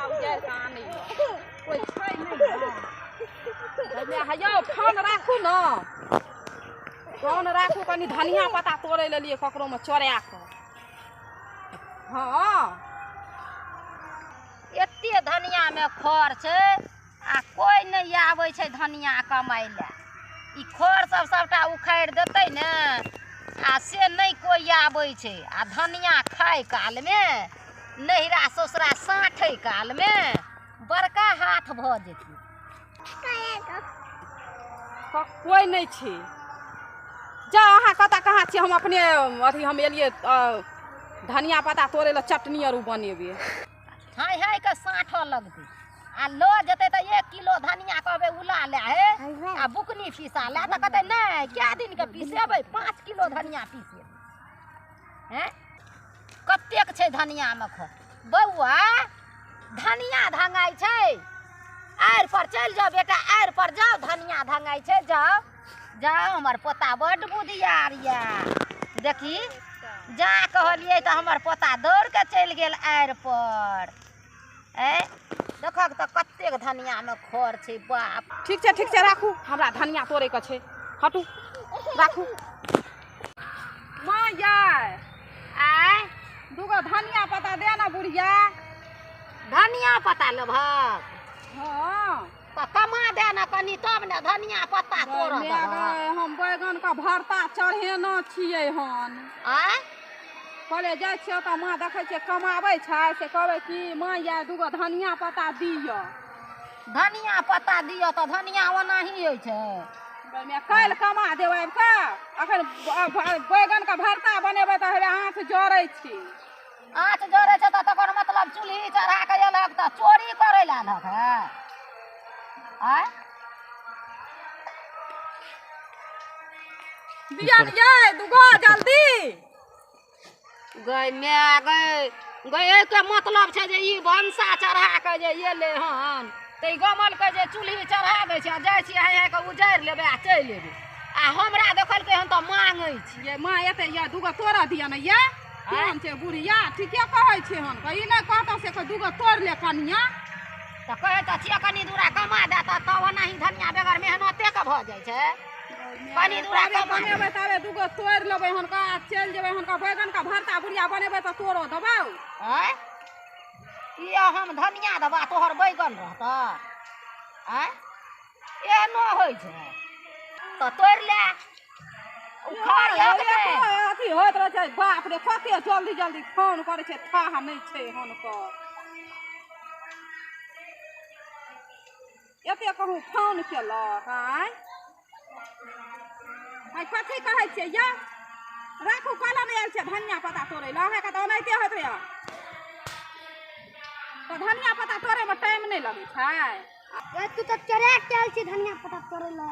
पता उजाड़ के आने कोई छै नहीं हमे हयो फोन राखू न फोन राखू कनी धनिया पत्ता तोड़े लेलिए ककरो में चोरा के हां एते धनिया में खर छै आ कोई नहीं आवे छै धनिया कमाई ले ई खर सब सबटा उखाड़ देतै ने आ से नहीं कोई आवे छै आ धनिया खाए काल में नहिरा ससुरा साँठे काल में बड़का हाथ भ जेतै कोई नहीं छी जा अहाँ कता कहाँ छी हम अपने अथी हम एलिए धनिया पत्ता तोड़े ला चटनी आर बनेबे हाय हाय के साँठो लगतै आ लो जते त 1 किलो धनिया कहबे उला ले हे आ बुकनी पीसा ले त कहते नहीं क्या दिन के पीसेबै 5 किलो धनिया पीसे हैं कतेक छै धनिया में ख बौआ धनिया धंगाई छै आर पर चल जाओ बेटा आर पर जाओ धनिया धंगाई छै जाओ जाओ हमर पोता बड़ बुधियार या देखी जा कहलिए त हमर पोता दौड़ के चल गेल आर पर ए देखक त कतेक धनिया में खर छै बाप ठीक छै राखू हमरा धनिया तोड़े के छै हटू राखू मां याय आय दुगो धनिया पत्ता दे ना बुढ़िया धनिया पत्ता लेभक हां त कमा दे ना कनी तब ने धनिया पत्ता तोड़ दे हम बैगन का भरता चढ़ेना छियै हन आय कहले जाइ छियै त माँ देखै छियै कमाबै छै से कहबै कि माँ या दुगो धनिया पत्ता दियौ धनिया पत्ता दियौ त धनिया ओनाही होइ छै मैं कल कमा देबै का अखन बैगन का भरता बनेबै त हेबे हाथ जोड़ै छी आँच जोड़े छै त तकर मतलब चूल्ही चढ़ा के एलक त चोरी करे ला अलग है आय दिया ये दुगो जल्दी गई मैं गई के मतलब छै जे ई भंसा चढ़ा के जे एले हन त ई गमल के जे चूल्ही चढ़ा दै छै जाइ छी है के उजाड़ लेबे आ चल लेबे आ हमरा देखलकै हन त मांगै छी ये माँ एते ये दुगो तोड़ा दिया न ये केहन छै बुढ़िया ठीके कहै छै हन कहि नै कहतो से दुगो तोड़ ले कनिया त कहे त छिया कनी दूरा कमा दे त ओनाही धनिया बेगर मेहनते के भ जाइ छै कनी दूरा बनेबै तबे दुगो तोड़ लेबै हन का चल जेबै हन का बैगन का भरता बुढ़िया बनेबै त तोड़ो दबौ आय ये हम धनिया दबा तोहर बैगन रहता आय एहनो होइ छै त तोड़ ले उखाड़ अथी होइत रहे छै बाप रे कते जल्दी जल्दी फोन करे छै था नहीं छै हन को एते कहूँ फोन केलक आय आय कथी कहै छियै या राखू कल नहीं आयल छै धनिया पत्ता तोड़े ला है त ओनाहिते होइत रहे तो धनिया पत्ता तोड़े में टाइम नहीं लगे छै तू तो चोरा के आयल छी धनिया पत्ता तोड़े ला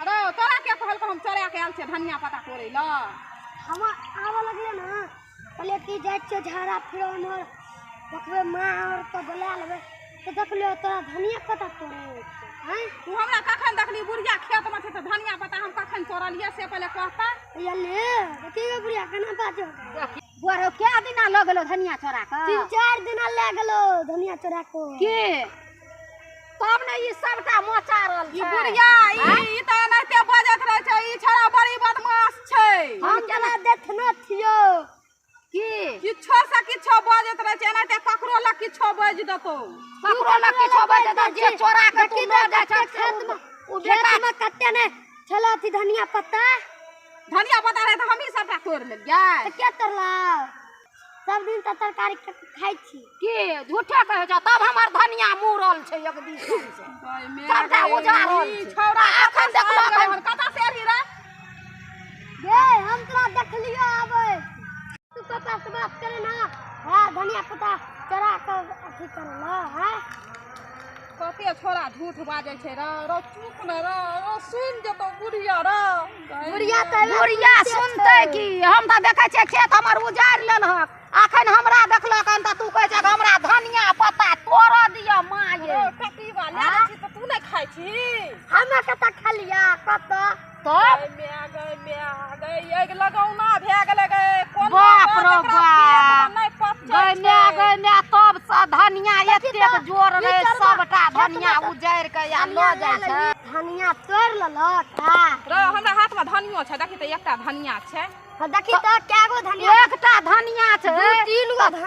अरे तोरा के कहल हम चोरा के आयल छै धनिया पत्ता तोड़े ला हम आवे लगले ना पहले की जाय छै झाड़ा फिरन और देखबे मां और तो बुला लेबे तो देख लियो तोरा धनिया पत्ता तोड़े हैं तू हमरा कखन देखली बुढ़िया खेत में छै त धनिया पत्ता हम कखन तोड़लिए से पहले कहता ये ले देखिए बुढ़िया केना बाजो बोरो क्या दिन लगलो धनिया चोरा के 3-4 दिन ले गेलो धनिया चोरा को के तब ने ई सबटा मोचारल ई छै बुढ़िया ई त एनाहिते बजत रहे छै ई छोरा बड़ी बदमाश छै हम केना देख न थियो की किछो से किछो बजत रहे छै एनाहिते ककरो ला किछो बाज देतो ककरो ला किछो बाज दे जे चोरा के तू ले जा छै खेत में उ खेत में कते ने छला थी धनिया पत्ता रहे त हम ही सबटा तोड़ लेलिए त के तोड़ला सब दिन त तरकारी खाइ छी की झूठे कहै छ तब हमर धनिया मुरल छै एक दिन से सबटा उजाड़ल ई छै छोरा अखन देखलो कता से एली रे गे हम तोरा देखलियो आबै तू पापा से बात करे ना हां धनिया पत्ता चोरा के अथी करला है कते छोरा झूठ बाजै छै रो चुप न रो सुन जतो बुढ़िया रो बुढ़िया सुनते की हम त देखै छै खेत हमर उजाड़ लेलहक अखन हमरा देखलक त तू कहै छै हमरा धनिया पत्ता तोड़ दिया मां ये कती वाला छी त तू नै खाइ छी हमे कता खलिया कता तब गई एक लगौना भए गेलै कोन बाप रे बाप गई ने तब से धनिया एते कतेक जोर रहे सबटा धनिया उजारि के या लऽ जाइ छै। धनिया तोड़ लेलक रे हमरा हाथ में धनियो छै देखी त एकटा धनिया छै। देखी तो कैगो धनिया एकटा धनिया छै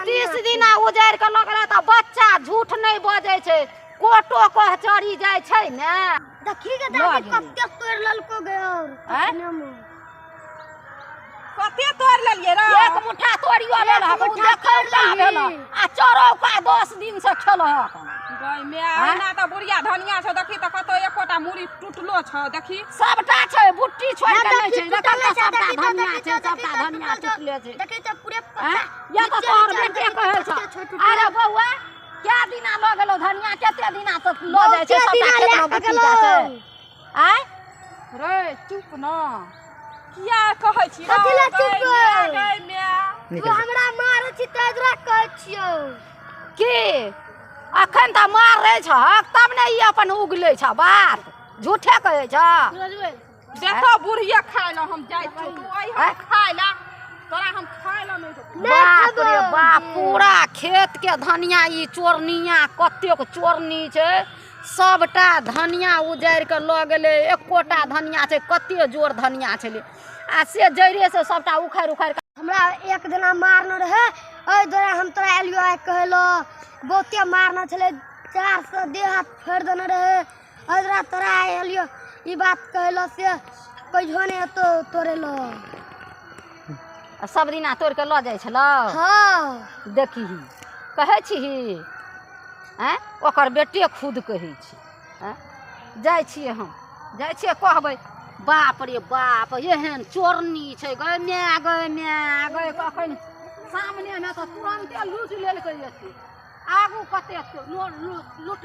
30 दिना उजारि के लगले त बच्चा झूठ नहीं बजै छै कोटो कह चढ़ी जाइ छै ने। देखी के दादी कते तोड़ लेलको गौर कते तोड़ लेलिए रे एक मुठ्ठा तोड़ियो लेल हम देखौला भेल आ चरौका 10 दिन से खेलहक। गई मैं एना त बुढ़िया धनिया छ देखी त कतो एकोटा मुड़ी टूटलो छ देखी सबटा छै बुट्टी छोड़ के नहीं छै देखा त सबटा धनिया छै सबटा धनिया टूटले छै। देखी तो पूरे या त तोहर बेटे कहै छ अरे बौआ क्या दिना ल गेलो धनिया केते दिना तक ल जाइ छै सबटा खेत में बुट्टी छै। आय रे चुप न किया कहै छी रे कथि ला चुप गई मैं तू हमरा मारै छी तजरा कहै छियो की अखन त मार रहे छ तब ने ई अपन उगले छ बात झूठे कहै छ। देखो बुढ़िया खाय ला हम जाय छी तू आई हम खाय ला तोरा हम खाय ला नहीं तो बाप रे बाप पूरा खेत के धनिया ई चोरनिया कतेक चोरनी छै सबटा धनिया उजारि के ल गेले एकोटा धनिया छै कते जोर धनिया छले आ से जइरे से सबटा उखाड़ि उखाड़ि हमरा एक दिना मारना रहे ओइ दौरान हम तोरा एलियो आइ कहलो बहुते मारना छले 400 देह हाथ फेर देने रहे ओइ दौरान तोरा एलियो ई बात कहलो से कहियो ने तो तोरे लो सब दिना तोड़ के ल जाइ छलो। हां देखी कहै छी हैं ओकर बेटे खुद कहै छी हैं जाइ छिए हम जाइ छिए कहबै बाप रे बाप एहन चोरनी छै गए गए कखन सामने में तो तुरंते लूट लेल के आगू कते लूट